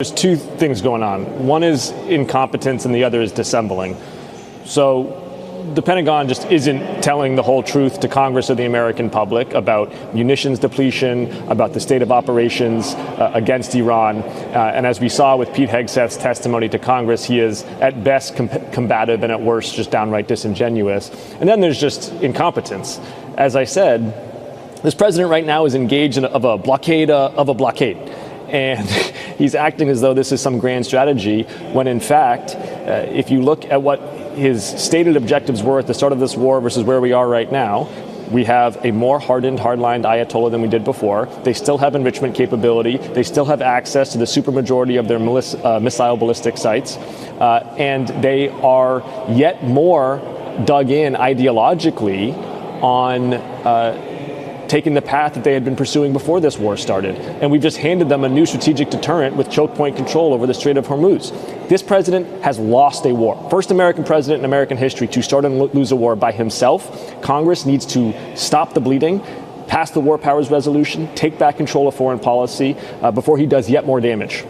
There's two things going on. One is incompetence and the other is dissembling. So the Pentagon just isn't telling the whole truth to Congress or the American public about munitions depletion, about the state of operations against Iran. And as we saw with Pete Hegseth's testimony to Congress, he is at best combative and at worst just downright disingenuous. And then there's just incompetence. As I said, this president right now is engaged in a blockade of a blockade. And he's acting as though this is some grand strategy, when in fact, if you look at what his stated objectives were at the start of this war versus where we are right now, we have a more hardened, hard-lined Ayatollah than we did before. They still have enrichment capability. They still have access to the supermajority of their missile ballistic sites. And they are yet more dug in ideologically on taking the path that they had been pursuing before this war started. And we've just handed them a new strategic deterrent with choke point control over the Strait of Hormuz. This president has lost a war. First American president in American history to start and lose a war by himself. Congress needs to stop the bleeding, pass the War Powers Resolution, take back control of foreign policy before he does yet more damage.